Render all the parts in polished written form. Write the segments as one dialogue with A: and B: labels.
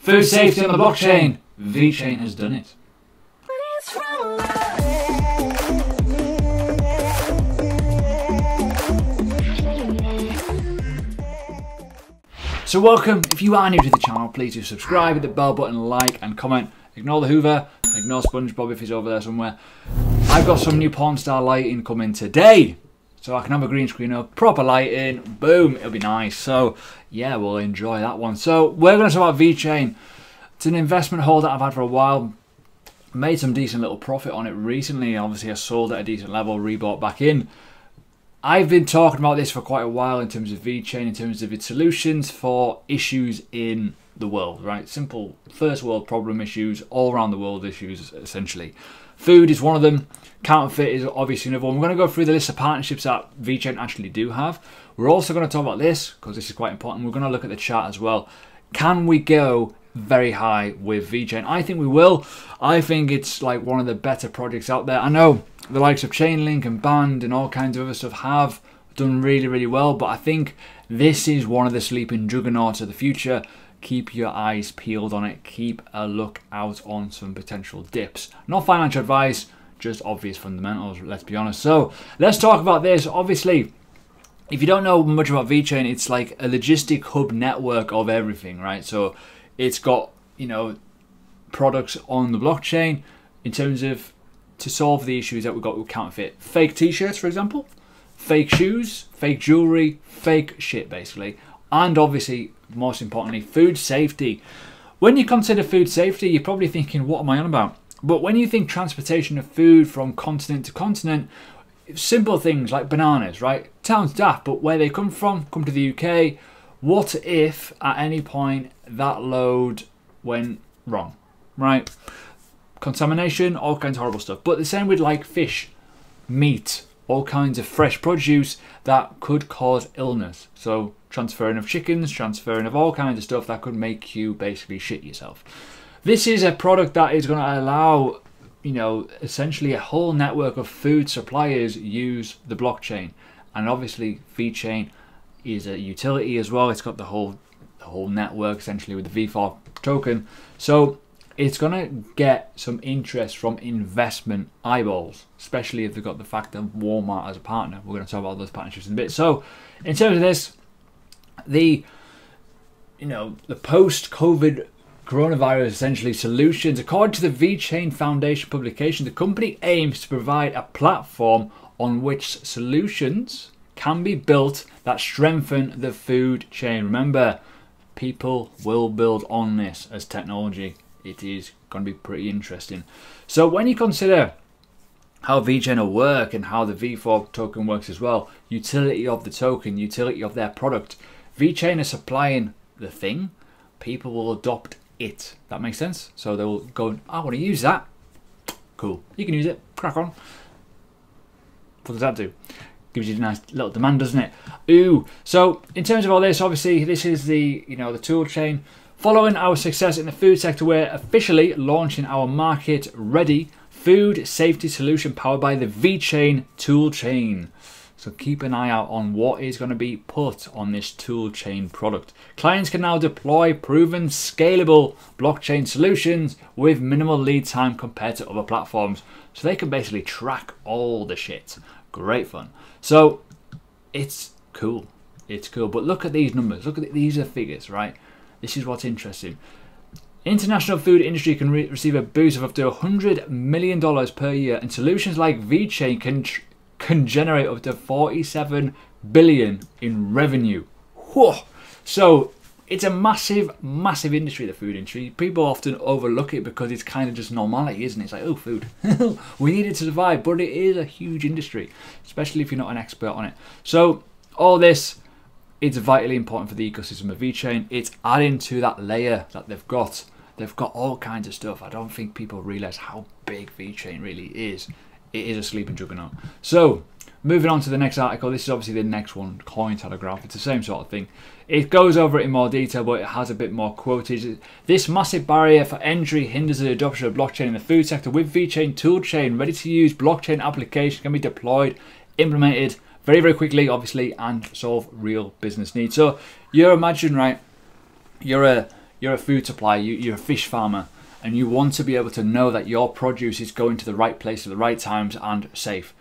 A: Food safety on the blockchain. VeChain has done it. So welcome. If you are new to the channel, please do subscribe, hit the bell button, like and comment. Ignore the Hoover, ignore SpongeBob if he's over there somewhere. I've got some new porn star lighting coming today. So I can have a green screen up, proper lighting, boom, it'll be nice. So yeah, we'll enjoy that one. So we're going to talk about VeChain. It's an investment hold that I've had for a while. Made some decent little profit on it recently. Obviously I sold at a decent level, rebought back in. I've been talking about this for quite a while in terms of VeChain, in terms of its solutions for issues in the world, right? Simple first world problem issues, all around the world issues essentially. Food is one of them. Counterfeit is obviously another one. We're going to go through the list of partnerships that VeChain actually do have. We're also going to talk about this because this is quite important. We're going to look at the chart as well. Can we go very high with VeChain? I think we will. I think it's like one of the better projects out there. I know the likes of Chainlink and Band and all kinds of other stuff have done really, really well, but I think this is one of the sleeping juggernauts of the future. Keep your eyes peeled on it. Keep a look out on some potential dips. Not financial advice, just obvious fundamentals, let's be honest. So let's talk about this. Obviously, if you don't know much about VeChain, it's like a logistic hub network of everything, right? So it's got, you know, products on the blockchain in terms of to solve the issues that we've got with counterfeit. Fake t-shirts, for example, fake shoes, fake jewelry, fake shit basically. And obviously, most importantly, food safety. When you consider food safety, you're probably thinking, what am I on about? But when you think transportation of food from continent to continent, simple things like bananas, right? Sounds daft, but where they come from, come to the UK. What if at any point that load went wrong, right? Contamination, all kinds of horrible stuff. But the same with like fish, meat, all kinds of fresh produce that could cause illness. So transferring of chickens, transferring of all kinds of stuff that could make you basically shit yourself. This is a product that is going to allow, you know, essentially a whole network of food suppliers use the blockchain. And obviously VeChain is a utility as well. It's got the whole network essentially with the V4 token. So it's going to get some interest from investment eyeballs, especially if they've got the fact of Walmart as a partner. We're going to talk about those partnerships in a bit. So in terms of this, the post-COVID coronavirus essentially solutions, according to the VeChain Foundation publication, the company aims to provide a platform on which solutions can be built that strengthen the food chain. Remember, people will build on this as technology. It is going to be pretty interesting. So when you consider how VeChain will work and how the V4 token works as well, utility of the token, utility of their product, VeChain is supplying the thing, people will adopt it. That makes sense? So they will go, I want to use that. Cool, you can use it, crack on. What does that do? Gives you a nice little demand, doesn't it? Ooh, so in terms of all this, obviously this is the, you know, the tool chain. Following our success in the food sector, we're officially launching our market-ready food safety solution powered by the VeChain tool chain. So keep an eye out on what is going to be put on this tool chain product. Clients can now deploy proven, scalable blockchain solutions with minimal lead time compared to other platforms. So they can basically track all the shit. Great fun. So it's cool. It's cool. But look at these numbers. Look at these are figures, right? This is what's interesting. International food industry can receive a boost of up to $100 million per year, and solutions like VeChain can generate up to $47 billion in revenue. Whoa. So it's a massive, massive industry, the food industry. People often overlook it because it's kind of just normality, isn't it? It's like, oh, food. We need it to survive, but it is a huge industry, especially if you're not an expert on it. So all this, it's vitally important for the ecosystem of VeChain. It's adding to that layer that they've got. They've got all kinds of stuff. I don't think people realize how big VeChain really is. It is a sleeping juggernaut. So moving on to the next article. This is obviously the next one, Cointelegraph. It's the same sort of thing. It goes over it in more detail, but it has a bit more quotage. This massive barrier for entry hinders the adoption of blockchain in the food sector. With VeChain toolchain, ready-to-use blockchain application can be deployed, implemented very, very quickly, obviously, and solve real business needs. So you're imagine, right? You're you're a food supplier, you're a fish farmer, and you want to be able to know that your produce is going to the right place at the right times and safe.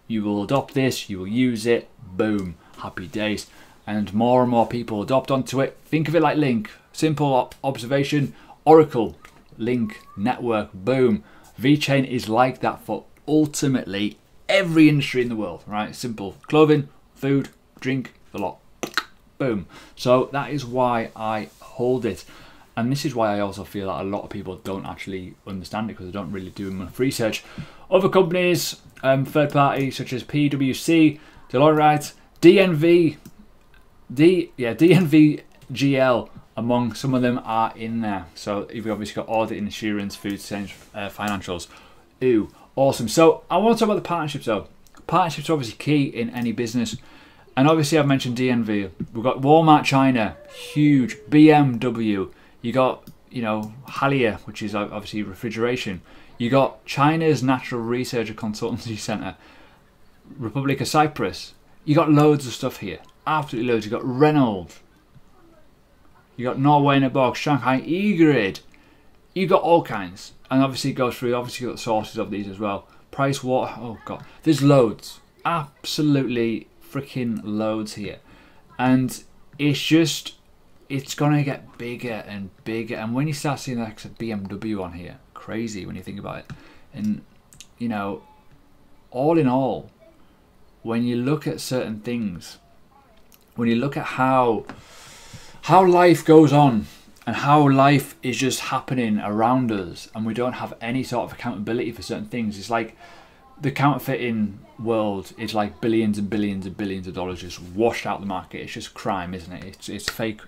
A: You will adopt this, you will use it, boom, happy days. And more people adopt onto it. Think of it like Link. Simple observation, Oracle, Link, network, boom. VeChain is like that for ultimately every industry in the world, right? Simple. Clothing, food, drink, the lot. Boom. So that is why I hold it. And this is why I also feel that a lot of people don't actually understand it because they don't really do enough research. Other companies, third parties such as PwC, Deloitte, DNVGL, among some of them are in there. So you've obviously got audit, insurance, food, financials. Ooh, awesome. So I want to talk about the partnerships though. Partnerships are obviously key in any business. And obviously I've mentioned DNV. We've got Walmart China, huge. BMW. You got, you know, Halia, which is obviously refrigeration. You got China's Natural Research and Consultancy Center, Republic of Cyprus. You got loads of stuff here. Absolutely loads. You got Renault. You got Norway in a box, Shanghai E-Grid. You got all kinds. And obviously it goes through, obviously you got the sources of these as well. Price Water, oh god. There's loads. Absolutely freaking loads here. And it's just, it's gonna get bigger and bigger. And when you start seeing like BMW on here, crazy when you think about it. And you know, all in all, when you look at certain things, when you look at how life goes on and how life is just happening around us and we don't have any sort of accountability for certain things, it's like the counterfeiting world is like billions and billions and billions of dollars just washed out the market. It's just crime, isn't it? It's fake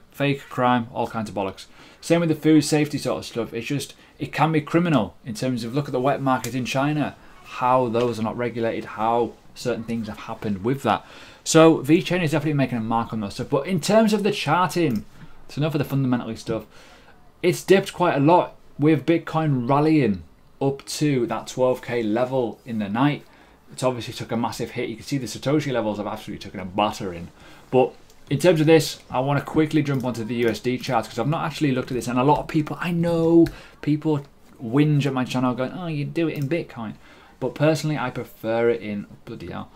A: crime, all kinds of bollocks. Same with the food safety sort of stuff. It's just, it can be criminal in terms of, look at the wet market in China, how those are not regulated, how certain things have happened with that. So VeChain is definitely making a mark on those stuff. But in terms of the charting, it's enough of the fundamental stuff. It's dipped quite a lot with Bitcoin rallying up to that 12k level in the night. It's obviously took a massive hit. You can see the Satoshi levels have absolutely taken a battering. But in terms of this, I want to quickly jump onto the USD charts because I've not actually looked at this. And a lot of people, I know people whinge at my channel going, oh, you do it in Bitcoin. But personally, I prefer it in, bloody hell,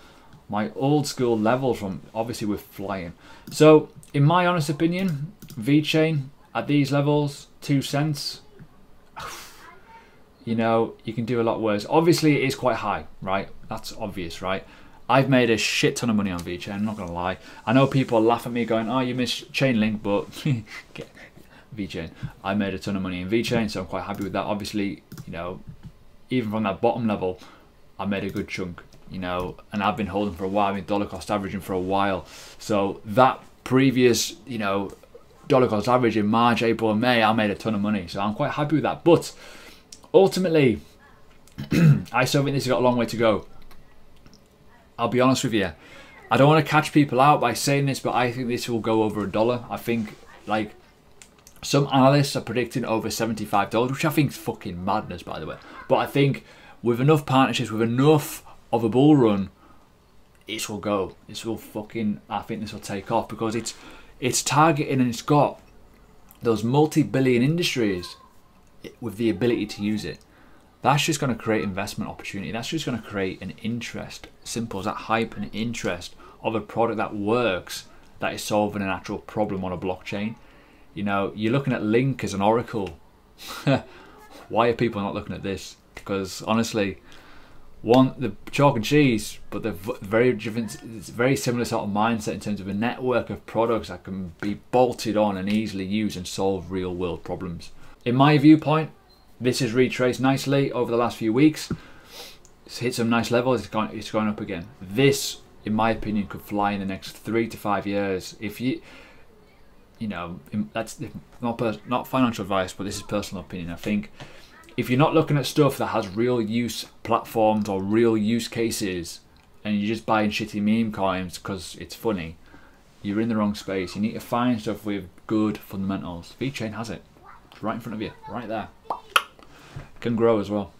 A: my old school levels from, obviously with flying. So in my honest opinion, VeChain at these levels, 2 cents, you know, you can do a lot worse. Obviously it is quite high, right? That's obvious, right? I've made a shit ton of money on VeChain, I'm not gonna lie. I know people laugh at me going, oh, you missed Chainlink, but VeChain. I made a ton of money in VeChain, so I'm quite happy with that. Obviously, you know, even from that bottom level, I made a good chunk, you know, and I've been holding for a while. I've been dollar cost averaging for a while. So that previous, you know, dollar cost average in March, April and May, I made a ton of money. So I'm quite happy with that. But ultimately, I still think this has got a long way to go. I'll be honest with you. I don't want to catch people out by saying this, but I think this will go over $1. I think, like, some analysts are predicting over $75, which I think is fucking madness, by the way. But I think with enough partnerships, with enough of a bull run, this will go. This will fucking, I think this will take off because it's targeting and it's got those multi-billion industries with the ability to use it. That's just going to create investment opportunity. That's just going to create an interest. Simple as that, hype and interest of a product that works, that is solving an actual problem on a blockchain. You know, you're looking at Link as an Oracle. Why are people not looking at this? Because honestly, one, the chalk and cheese, but they're very different. It's a very similar sort of mindset in terms of a network of products that can be bolted on and easily used and solve real world problems. In my viewpoint, this has retraced nicely over the last few weeks. It's hit some nice levels. It's gone up again. This, in my opinion, could fly in the next 3 to 5 years. If you know, that's not financial advice, but this is personal opinion. I think if you're not looking at stuff that has real use platforms or real use cases, and you're just buying shitty meme coins because it's funny, you're in the wrong space. You need to find stuff with good fundamentals. VeChain has it. It's right in front of you, right there. Can grow as well.